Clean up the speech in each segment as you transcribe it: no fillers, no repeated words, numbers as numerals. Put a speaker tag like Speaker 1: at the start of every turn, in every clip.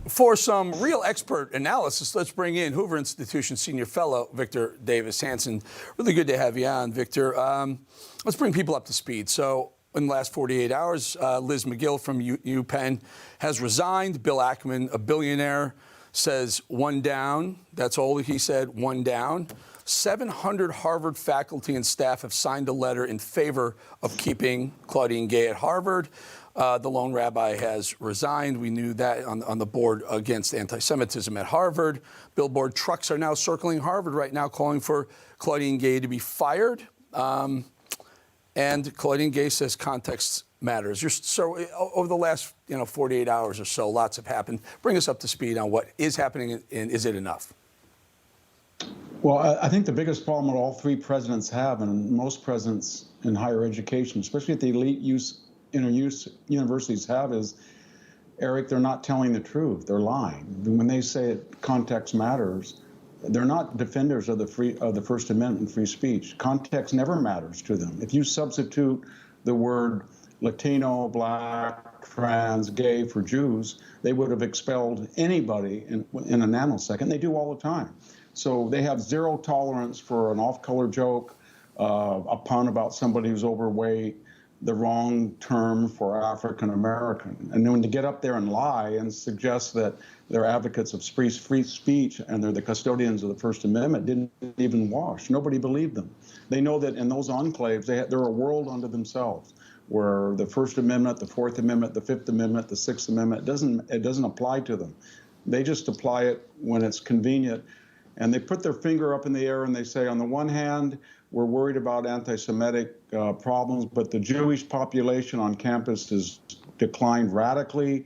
Speaker 1: For some real expert analysis, let's bring in Hoover Institution Senior Fellow Victor Davis Hanson. Really good to have you on, Victor. Let's bring people up to speed. So in the last 48 hours, Liz McGill from UPenn has resigned. Bill Ackman, a billionaire, says one down. That's all he said, one down. 700 Harvard faculty and staff have signed a letter in favor of keeping Claudine Gay at Harvard. The lone rabbi has resigned. We knew that on the board against anti-Semitism at Harvard. Billboard trucks are now circling Harvard right now, calling for Claudine Gay to be fired. And Claudine Gay says context matters. So over the last 48 hours or so, lots have happened. Bring us up to speed on what is happening, and is it enough?
Speaker 2: Well, I think the biggest problem that all three presidents have, and most presidents in higher education, especially at the elite universities have, is, Eric, they're not telling the truth. They're lying. When they say context matters, they're not defenders of the First Amendment, free speech. Context never matters to them. If you substitute the word Latino, black, trans, gay for Jews, they would have expelled anybody in a nanosecond. They do all the time. So they have zero tolerance for an off-color joke, a pun about somebody who's overweight, the wrong term for African American. And then to get up there and lie and suggest that they're advocates of free speech and they're the custodians of the First Amendment didn't even wash. Nobody believed them. They know that in those enclaves, they're a world unto themselves, where the First Amendment, the Fourth Amendment, the Fifth Amendment, the Sixth Amendment, it doesn't apply to them. They just apply it when it's convenient. And they put their finger up in the air and they say, on the one hand, we're worried about anti-Semitic problems, but the Jewish population on campus has declined radically.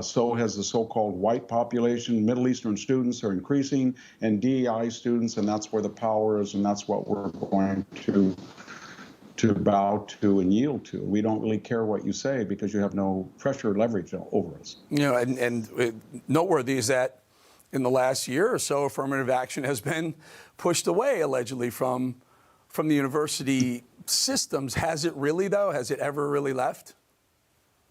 Speaker 2: So has the so-called white population. Middle Eastern students are increasing, and DEI students, and that's where the power is, and that's what we're going to bow to and yield to. We don't really care what you say because you have no pressure or leverage over us.
Speaker 1: And noteworthy is that in the last year or so, affirmative action has been pushed away, allegedly, from the university systems. Has it really, though? Has it ever really left?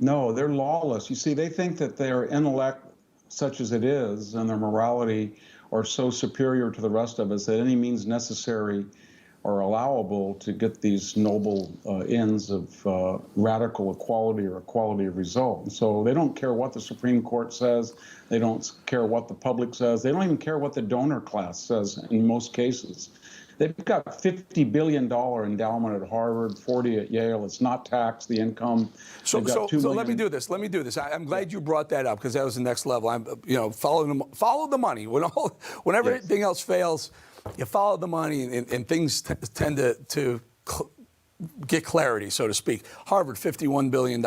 Speaker 2: No, they're lawless. You see, they think that their intellect, such as it is, and their morality are so superior to the rest of us that any means necessary are allowable to get these noble ends of radical equality or equality of result. So they don't care what the Supreme Court says. They don't care what the public says. They don't even care what the donor class says in most cases. They've got $50 billion endowment at Harvard, 40 at Yale. It's not taxed, the income.
Speaker 1: So let me do this. I'm glad you brought that up because that was the next level. Follow the money. When everything else fails, you follow the money, and things tend to get clarity, so to speak. Harvard, $51 billion.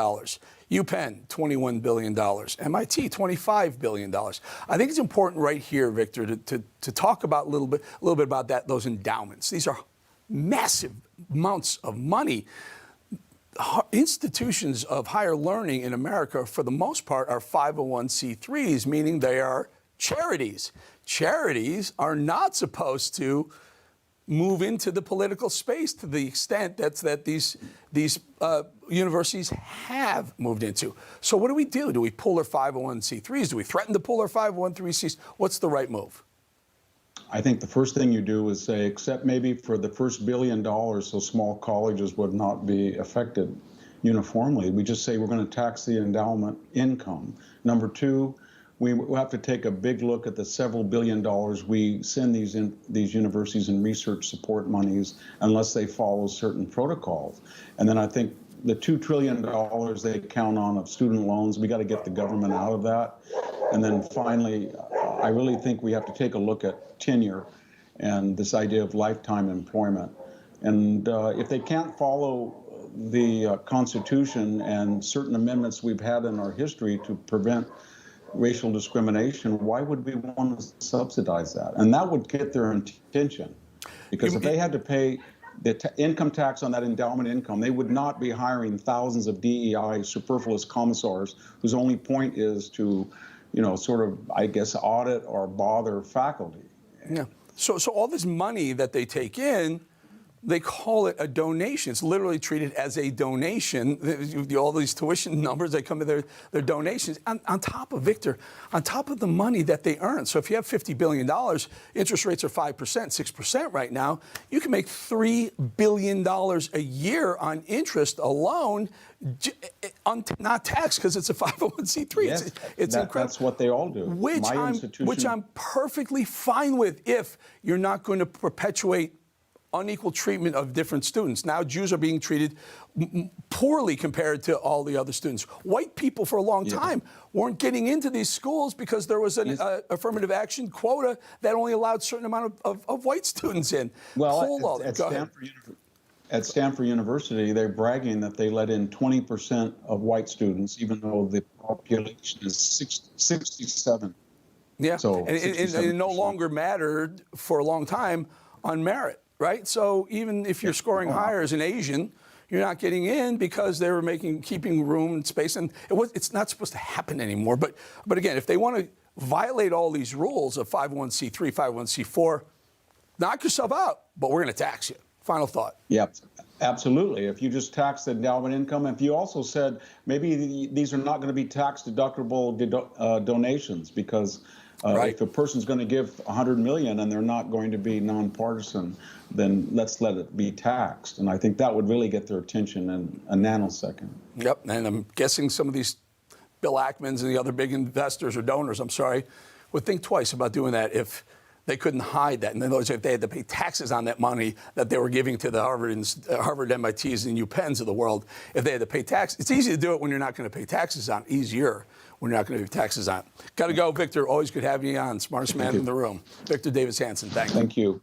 Speaker 1: UPenn, $21 billion. MIT, $25 billion. I think it's important right here, Victor, to talk about a little bit about those endowments. These are massive amounts of money. Institutions of higher learning in America, for the most part, are 501c3s, meaning they are charities. Charities are not supposed to move into the political space to the extent that these universities have moved into. So what do we do? Do we pull their 501c3s? Do we threaten to pull their 501c3s? What's the right move?
Speaker 2: I think the first thing you do is say, except maybe for the first $1 billion, so small colleges would not be affected uniformly. We just say we're going to tax the endowment income. Number two, we have to take a big look at the several $billion we send these universities in research support monies unless they follow certain protocols. And then I think the $2 trillion they count on of student loans, we got to get the government out of that. And then finally, I really think we have to take a look at tenure and this idea of lifetime employment. And if they can't follow the Constitution and certain amendments we've had in our history to prevent racial discrimination, why would we want to subsidize that? And that would get their attention, because if they had to pay the income tax on that endowment income, they would not be hiring thousands of DEI superfluous commissars whose only point is to, sort of, I guess, audit or bother faculty.
Speaker 1: Yeah. So all this money that they take in, they call it a donation. It's literally treated as a donation. All these tuition numbers, they come to their donations. On top of, Victor, on top of the money that they earn. So if you have $50 billion, interest rates are 5%, 6% right now, you can make $3 billion a year on interest alone, not taxed because it's a 501c3.
Speaker 2: Yes,
Speaker 1: it's incredible.
Speaker 2: That's what they all do.
Speaker 1: Which I'm perfectly fine with if you're not going to perpetuate unequal treatment of different students. Now Jews are being treated poorly compared to all the other students. White people for a long time weren't getting into these schools because there was an affirmative action quota that only allowed a certain amount of white students in.
Speaker 2: Well, at Stanford University, they're bragging that they let in 20% of white students, even though the population is 67.
Speaker 1: Yeah,
Speaker 2: so
Speaker 1: and it no longer mattered for a long time on merit. Right, so even if you're scoring higher as an Asian, you're not getting in because they were keeping room and space, and it's not supposed to happen anymore. But again, if they want to violate all these rules of 501c3, 501c4, knock yourself out. But we're going to tax you. Final thought.
Speaker 2: Yep, absolutely. If you just tax the endowment income, if you also said maybe these are not going to be tax deductible donations because. If a person's going to give $100 million and they're not going to be nonpartisan, then let's let it be taxed. And I think that would really get their attention in a nanosecond.
Speaker 1: Yep, and I'm guessing some of these Bill Ackmans and the other big investors or donors, would think twice about doing that if they couldn't hide that. And then if they had to pay taxes on that money that they were giving to the Harvard, MITs, and UPenns of the world, if they had to pay tax, it's easy to do it when you're not going to pay taxes on. Easier when you're not going to pay taxes on. Got to go, Victor. Always good having you on. Smartest man in the room. Victor Davis Hanson, thank you.
Speaker 2: Thank you.